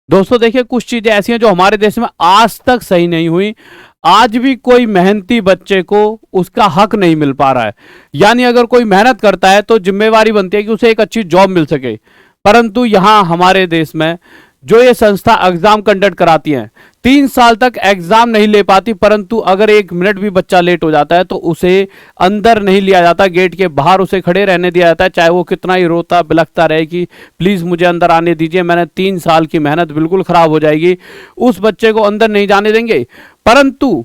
दोस्तों देखिए, कुछ चीजें ऐसी हैं जो हमारे देश में आज तक सही नहीं हुई। आज भी कोई मेहनती बच्चे को उसका हक नहीं मिल पा रहा है। यानी अगर कोई मेहनत करता है तो जिम्मेवारी बनती है कि उसे एक अच्छी जॉब मिल सके। परंतु यहां हमारे देश में जो ये संस्था एग्जाम कंडक्ट कराती है, 3 साल तक एग्जाम नहीं ले पाती, परंतु अगर 1 मिनट भी बच्चा लेट हो जाता है तो उसे अंदर नहीं लिया जाता, गेट के बाहर उसे खड़े रहने दिया जाता है, चाहे वो कितना ही रोता बिलखता रहे कि प्लीज मुझे अंदर आने दीजिए, मैंने 3 साल की मेहनत बिल्कुल खराब हो जाएगी। उस बच्चे को अंदर नहीं जाने देंगे। परंतु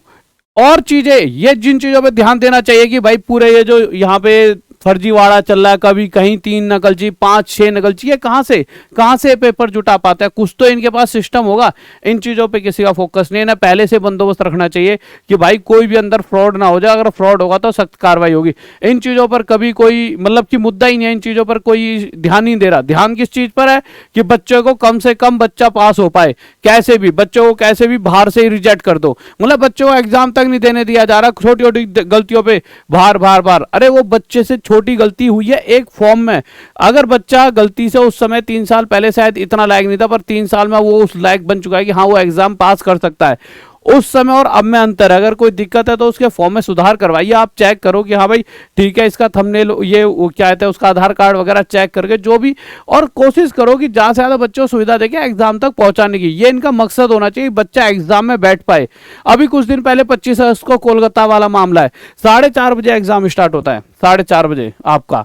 और चीजें, ये जिन चीजों पे ध्यान देना चाहिए कि भाई पूरे ये जो यहाँ पे फर्जीवाड़ा चल रहा है, कभी कहीं 3 नकलची 5 6 नकलची, ये कहाँ से पेपर जुटा पाता है? कुछ तो इनके पास सिस्टम होगा। इन चीजों पे किसी का फोकस नहीं है ना, पहले से बंदोबस्त रखना चाहिए कि भाई कोई भी अंदर फ्रॉड ना हो जाए, अगर फ्रॉड होगा तो सख्त कार्रवाई होगी। इन चीजों पर कभी कोई मतलब कि मुद्दा ही नहीं है, इन चीजों पर कोई ध्यान नहीं दे रहा। ध्यान किस चीज पर है कि बच्चे को कम से कम बच्चा पास हो पाए, कैसे भी बच्चों को कैसे भी बाहर से ही रिजेक्ट कर दो। मतलब बच्चों को एग्जाम तक नहीं देने दिया जा रहा, छोटी छोटी गलतियों पे बार। अरे वो बच्चे से छोटी गलती हुई है एक फॉर्म में, अगर बच्चा गलती से उस समय 3 साल पहले शायद इतना लायक नहीं था, पर 3 साल में वो उस लायक बन चुका है कि हाँ वो एग्जाम पास कर सकता है। उस समय और अब में अंतर है। अगर कोई दिक्कत है तो उसके फॉर्म में सुधार करवाइए। आप चेक करो कि हाँ भाई ठीक है, इसका थंबनेल ये वो क्या कहते हैं, उसका आधार कार्ड वगैरह चेक करके जो भी, और कोशिश करो कि ज़्यादा से ज़्यादा बच्चों को सुविधा देके एग्जाम तक पहुंचाने की। ये इनका मकसद होना चाहिए, बच्चा एग्जाम में बैठ पाए। अभी कुछ दिन पहले 25 अगस्त को कोलकाता वाला मामला है, 4:30 बजे एग्जाम स्टार्ट होता है, 4:30 बजे आपका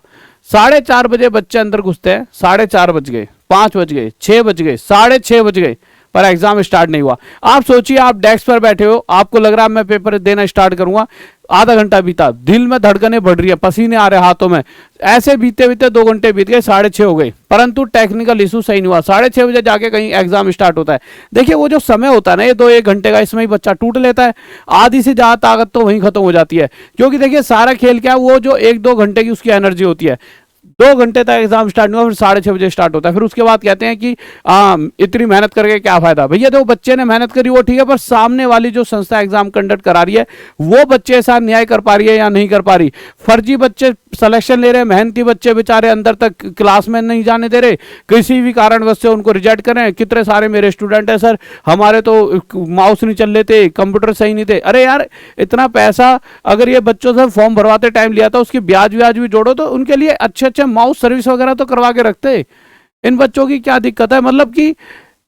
4:30 बजे बच्चे अंदर घुसते हैं, 4:30 बज गए, 5 बज गए, 6 बज गए, 6:30 बज गए, पर एग्जाम स्टार्ट नहीं हुआ। आप सोचिए, आप डेस्क पर बैठे हो, आपको लग रहा है मैं पेपर देना स्टार्ट करूंगा, आधा घंटा बीता, दिल में धड़कनें बढ़ रही है, पसीने आ रहे हाथों में, ऐसे बीते बीते 2 घंटे बीत गए, 6:30 हो गए, परंतु टेक्निकल इशू सही नहीं हुआ। 6:30 बजे जाके कहीं एग्जाम स्टार्ट होता है। देखिए वो जो समय होता है ना, ये 2-1 घंटे का, इसमें ही बच्चा टूट लेता है। आधी से ज्यादा ताकत तो वहीं खत्म हो जाती है, क्योंकि देखिए सारा खेल क्या है, वो जो 1-2 घंटे की उसकी एनर्जी होती है, 2 घंटे तक एग्जाम स्टार्ट नहीं हुआ, फिर 6:30 बजे स्टार्ट होता है। फिर उसके बाद कहते हैं कि इतनी मेहनत करके क्या फायदा। भैया देखो, बच्चे ने मेहनत करी वो ठीक है, पर सामने वाली जो संस्था एग्जाम कंडक्ट करा रही है वो बच्चे के साथ न्याय कर पा रही है या नहीं कर पा रही। फर्जी बच्चे सिलेक्शन ले रहे हैं, मेहनती बच्चे बेचारे अंदर तक क्लास में नहीं जाने दे रहे, किसी भी कारणवश से उनको रिजेक्ट कर रहे हैं। कितने सारे मेरे स्टूडेंट है सर, हमारे तो माउस नहीं चल रहे थे, कंप्यूटर सही नहीं थे। अरे यार, इतना पैसा अगर ये बच्चों से फॉर्म भरवाते टाइम लिया था, उसकी ब्याज व्याज भी जोड़ो तो उनके लिए अच्छे अच्छे माउस सर्विस वगैरह तो करवा के रखते। इन बच्चों की क्या दिक्कत है? मतलब कि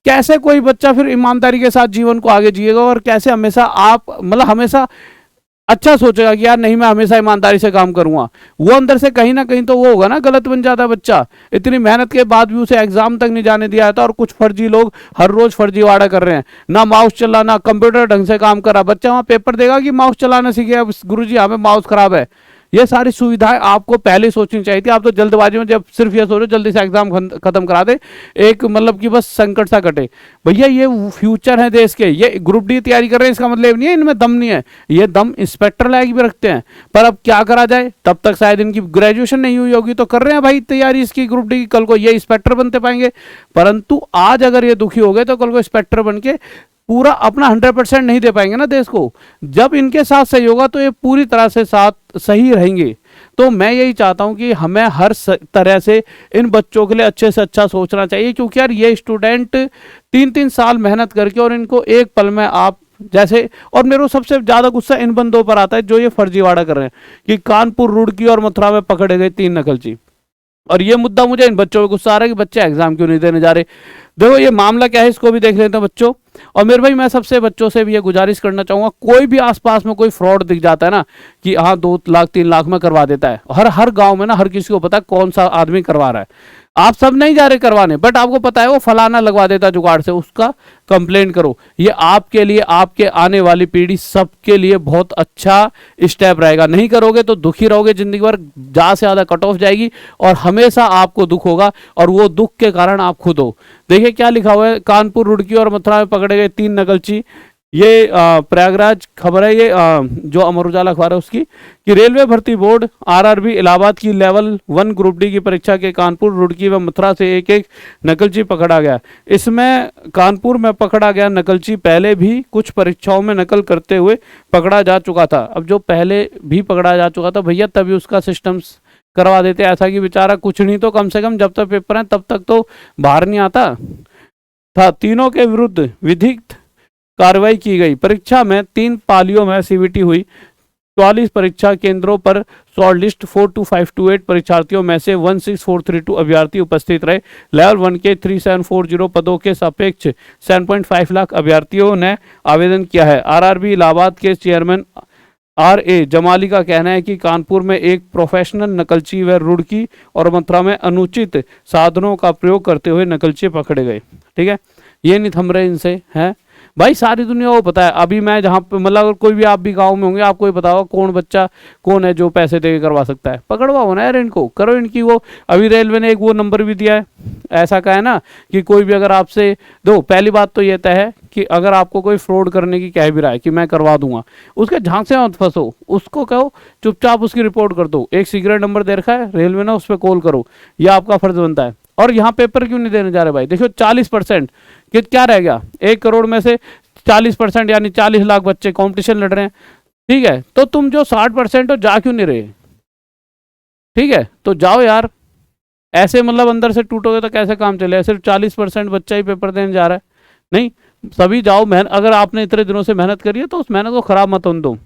कैसे कोई बच्चा फिर ईमानदारी के साथ जीवन को आगे जिएगा, और कैसे हमेशा आप मतलब हमेशा अच्छा सोचेगा कि यार नहीं मैं हमेशा ईमानदारी से काम करूंगा। वो अंदर से कहीं ना कहीं तो वो होगा ना, गलत बन जाता है बच्चा। इतनी मेहनत के बाद भी उसे एग्जाम तक नहीं जाने दिया था, और कुछ फर्जी लोग हर रोज फर्जीवाड़ा कर रहे हैं, ना माउस चला ना कंप्यूटर ढंग से काम कर रहा। बच्चा वहां पेपर देगा कि माउस चलाना सीखे, गुरुजी हमें माउस खराब है। ये सारी सुविधाएं आपको पहले सोचनी चाहिए थी। आप तो जल्दबाजी में जब सिर्फ ये सोचो जल्दी से एग्जाम खत्म करा दे, एक मतलब कि बस संकट सा कटे। भैया ये फ्यूचर है देश के, ये ग्रुप डी तैयारी कर रहे हैं, इसका मतलब नहीं है इनमें दम नहीं है, ये दम इंस्पेक्टर लायक भी रखते हैं। पर अब क्या करा जाए, तब तक शायद इनकी ग्रेजुएशन नहीं हुई होगी, तो कर रहे हैं भाई तैयारी इसकी ग्रुप डी की, कल को ये इंस्पेक्टर बनते पाएंगे। परंतु आज अगर ये दुखी हो गए तो कल को इंस्पेक्टर बन के पूरा अपना 100% नहीं दे पाएंगे ना देश को। जब इनके साथ सही होगा तो ये पूरी तरह से साथ सही रहेंगे। तो मैं यही चाहता हूं कि हमें हर तरह से इन बच्चों के लिए अच्छे से अच्छा सोचना चाहिए, क्योंकि यार ये स्टूडेंट 3-3 साल मेहनत करके और इनको एक पल में आप जैसे, और मेरे को सबसे ज्यादा गुस्सा इन बंदों पर आता है जो ये फर्जीवाड़ा कर रहे हैं कि कानपुर, रुड़की और मथुरा में पकड़े गए 3 नकलची। और ये मुद्दा मुझे इन बच्चों पे गुस्सा आ रहा है कि बच्चे एग्जाम क्यों नहीं देने जा रहे। देखो ये मामला क्या है, इसको भी देख लेते हैं बच्चों। और मेरे भाई मैं सबसे बच्चों से भी ये गुजारिश करना चाहूंगा, कोई भी आसपास में कोई फ्रॉड दिख जाता है ना कि हाँ 2 लाख 3 लाख में करवा देता है, हर गांव में ना हर किसी को पता है कौन सा आदमी करवा रहा है। आप सब नहीं जा रहे करवाने, बट आपको पता है वो फलाना लगवा देता है जुगाड़ से, उसका कंप्लेंट करो। ये आपके लिए, आपके आने वाली पीढ़ी सबके लिए बहुत अच्छा स्टेप रहेगा। नहीं करोगे तो दुखी रहोगे जिंदगी भर, ज्यादा से ज्यादा कट ऑफ जाएगी और हमेशा आपको दुख होगा, और वो दुख के कारण आप खुद हो। देखिए क्या लिखा हुआ है, कानपुर, रुड़की और मथुरा में पकड़े गए 3 नकलची। ये प्रयागराज खबर है, ये जो अमर उजाला अखबार है उसकी, कि रेलवे भर्ती बोर्ड आरआरबी इलाहाबाद की लेवल 1 ग्रुप डी की परीक्षा के कानपुर, रुड़की व मथुरा से एक नकलची पकड़ा गया। इसमें कानपुर में पकड़ा गया नकलची पहले भी कुछ परीक्षाओं में नकल करते हुए पकड़ा जा चुका था। अब जो पहले भी पकड़ा जा चुका था भैया, तभी उसका सिस्टम करवा देते, ऐसा कि बेचारा कुछ नहीं तो कम से कम जब तक पेपर है तब तक तो बाहर नहीं आता। था, तीनों के विरुद्ध विधिक कार्रवाई की गई। परीक्षा में 3 पालियों में सीबीटी हुई। 44 परीक्षा केंद्रों पर शॉर्ट लिस्ट 42528 परीक्षार्थियों में से 16432 अभ्यर्थी उपस्थित रहे। लेवल 1 के 3740 पदों के सापेक्ष 7.5 लाख अभ्यर्थियों ने आवेदन किया है। आरआरबी इलाहाबाद के चेयरमैन आर.ए. जमाली का कहना है कि कानपुर में एक प्रोफेशनल नकलची व रुड़की और मथुरा में अनुचित साधनों का प्रयोग करते हुए नकलची पकड़े गए। ठीक है, ये नहीं थम रहे इनसे, हैं भाई, सारी दुनिया को पता है। अभी मैं जहाँ पे मतलब अगर कोई भी आप भी गांव में होंगे, आपको ही पता होगा कौन बच्चा कौन है जो पैसे दे के करवा सकता है। पकड़वाओ ना यार इनको, करो इनकी वो। अभी रेलवे ने एक वो नंबर भी दिया है, ऐसा कहा है ना कि कोई भी अगर आपसे दो, पहली बात तो ये तय है कि अगर आपको कोई फ्रॉड करने की कह भी रहा है कि मैं करवा दूंगा, उसके झांसे मत फंसो, उसको कहो चुपचाप उसकी रिपोर्ट कर दो। एक सीक्रेट नंबर दे रखा है रेलवे ने, उस पर कॉल करो, यह आपका फर्ज बनता है। और यहाँ पेपर क्यों नहीं देने जा रहे भाई? देखो 40% क्या रह गया, 1 करोड़ में से 40% यानी 40 लाख बच्चे कंपटीशन लड़ रहे हैं। ठीक है, तो तुम जो 60% हो जा क्यों नहीं रहे? ठीक है, तो जाओ यार। ऐसे मतलब अंदर से टूटोगे तो कैसे काम चलेगा? सिर्फ 40% बच्चा ही पेपर देने जा रहा है, नहीं सभी जाओ। मेहनत, अगर आपने इतने दिनों से मेहनत करी है तो उस मेहनत को खराब मत होने दो।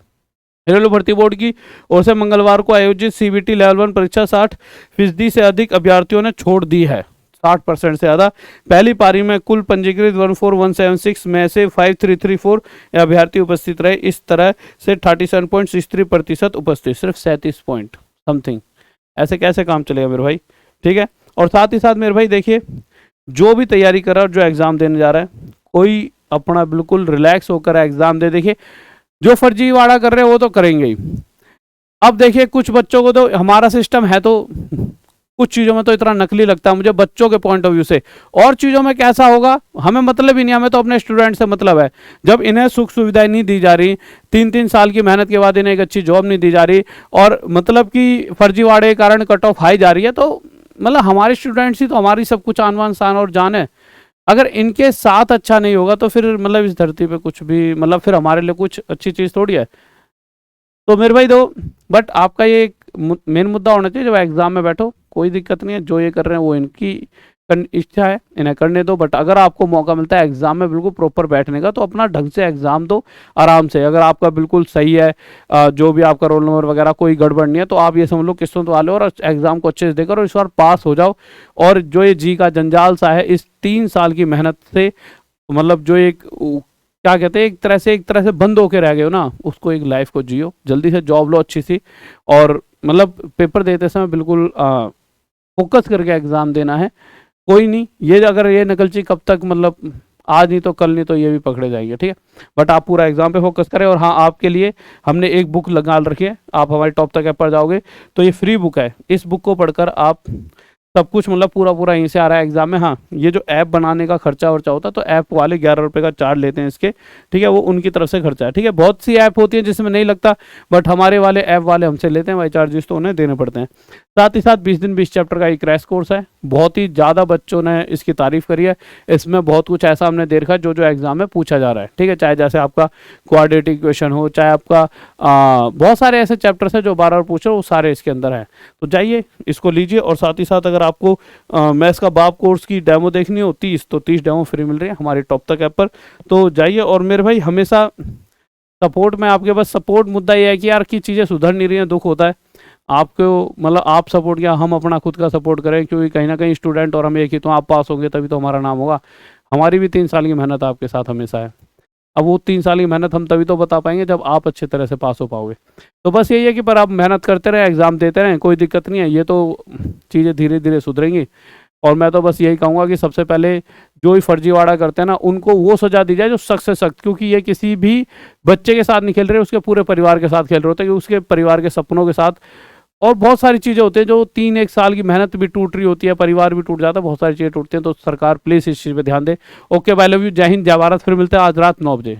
रेलवे भर्ती बोर्ड की ओर से मंगलवार को आयोजित सीबीटी लेवल 1 परीक्षा 60% से अधिक अभ्यर्थियों ने छोड़ दी है, 60% से ज़्यादा। पहली पारी में कुल पंजीकृत 14176 में से 5334 अभ्यर्थी उपस्थित रहे। इस तरह से 37.63% उपस्थित, सिर्फ 37 पॉइंट समथिंग। ऐसे कैसे काम चलेगा मेरे भाई? ठीक है, और साथ ही साथ मेरे भाई देखिए, जो भी तैयारी कर रहा है, जो एग्ज़ाम देने जा रहा है, कोई अपना बिल्कुल रिलैक्स होकर एग्ज़ाम दे। देखिए जो फर्जीवाड़ा कर रहे हैं वो तो करेंगे ही। अब देखिए कुछ बच्चों को तो हमारा सिस्टम है, तो कुछ चीज़ों में तो इतना नकली लगता है मुझे बच्चों के पॉइंट ऑफ व्यू से। और चीज़ों में कैसा होगा हमें मतलब ही नहीं, हमें तो अपने स्टूडेंट से मतलब है। जब इन्हें सुख सुविधाएं नहीं दी जा रही, 3-3 साल की मेहनत के बाद इन्हें एक अच्छी जॉब नहीं दी जा रही, और मतलब कि फर्जीवाड़े के कारण कट ऑफ हाई जा रही है, तो मतलब हमारे स्टूडेंट्स ही तो हमारी सब कुछ आन शान और जान है। अगर इनके साथ अच्छा नहीं होगा तो फिर मतलब इस धरती पे कुछ भी मतलब फिर हमारे लिए कुछ अच्छी चीज़ थोड़ी है। तो मेरे भाई दो, बट आपका ये मेन मुद्दा होना चाहिए, जब एग्जाम में बैठो कोई दिक्कत नहीं है, जो ये कर रहे हैं वो इनकी इच्छा है, इन्हें करने दो। बट अगर आपको मौका मिलता है एग्जाम में बिल्कुल प्रॉपर बैठने का, तो अपना ढंग से एग्जाम दो आराम से। अगर आपका बिल्कुल सही है, जो भी आपका रोल नंबर वगैरह कोई गड़बड़ नहीं है, तो आप ये समझ लो किस्मत वाले हो और एग्जाम को अच्छे से देकर और इस बार पास हो जाओ। और जो ये जी का जंजाल सा है, इस 3 साल की मेहनत से मतलब जो एक क्या कहते हैं, एक तरह से बंद होके रह गए हो ना, उसको एक लाइफ को जियो, जल्दी से जॉब लो अच्छी सी। और मतलब पेपर देते समय बिल्कुल फोकस करके एग्जाम देना है। कोई नहीं, ये अगर ये नकलची कब तक मतलब आज नहीं तो कल नहीं तो ये भी पकड़े जाएंगे, ठीक है। बट आप पूरा एग्जाम पे फोकस करें। और हाँ, आपके लिए हमने एक बुक लगा रखी है, आप हमारे टॉप तक ऐप पर जाओगे तो ये फ्री बुक है। इस बुक को पढ़कर आप सब कुछ मतलब पूरा यहीं से आ रहा है एग्जाम में। हाँ, ये जो ऐप बनाने का खर्चा वर्चा होता है, तो ऐप वाले 11 रुपये का चार्ज लेते हैं इसके, ठीक है, वो उनकी तरफ से खर्चा है, ठीक है। बहुत सी ऐप होती है जिसमें नहीं लगता, बट हमारे वाले ऐप वाले हमसे लेते हैं भाई चार्जेस, तो उन्हें देने पड़ते हैं। साथ ही साथ 20 दिन 20 चैप्टर का एक क्रैश कोर्स है, बहुत ही ज़्यादा बच्चों ने इसकी तारीफ करी है। इसमें बहुत कुछ ऐसा हमने दे रखा है जो एग्जाम में पूछा जा रहा है, ठीक है। चाहे जैसे आपका क्वाड्रेटिक इक्वेशन हो, चाहे आपका बहुत सारे ऐसे चैप्टर्स हैं जो बार बार पूछ रहे हो, वो सारे इसके अंदर है। तो जाइए इसको लीजिए। और साथ ही साथ अगर आपको मैथ्स का बाप कोर्स की डेमो देखनी हो 30, तो 30 डेमो फ्री मिल रही है हमारे टॉप तक ऐप पर, तो जाइए। और मेरे भाई हमेशा सपोर्ट में आपके पास सपोर्ट, मुद्दा ये है कि यार की चीज़ें सुधर नहीं रही हैं, दुख होता है आपको, मतलब आप सपोर्ट किया, हम अपना खुद का सपोर्ट करें, क्योंकि कहीं ना कहीं स्टूडेंट और हम एक ही, तो आप पास होंगे तभी तो हमारा नाम होगा। हमारी भी 3 साल की मेहनत आपके साथ हमेशा है। अब वो 3 साल की मेहनत हम तभी तो बता पाएंगे जब आप अच्छी तरह से पास हो पाओगे। तो बस यही है कि पर आप मेहनत करते रहें, एग्ज़ाम देते रहें, कोई दिक्कत नहीं है, ये तो चीज़ें धीरे धीरे सुधरेंगी। और मैं तो बस यही कहूँगा कि सबसे पहले जो ही फर्जीवाड़ा करते हैं ना, उनको वो सजा दी जाए जो सख्त से सख्त, क्योंकि ये किसी भी बच्चे के साथ नहीं खेल रहे, उसके पूरे परिवार के साथ खेल रहे होते हैं, उसके परिवार के सपनों के साथ। और बहुत सारी चीज़ें होती हैं जो 3-1 साल की मेहनत भी टूट रही होती है, परिवार भी टूट जाता है, बहुत सारी चीज़ें टूटती हैं। तो सरकार प्लीज़ इस चीज़ पे ध्यान दे। ओके, बाय, लव यू, जय हिंद, जय भारत। फिर मिलते हैं आज रात 9 बजे।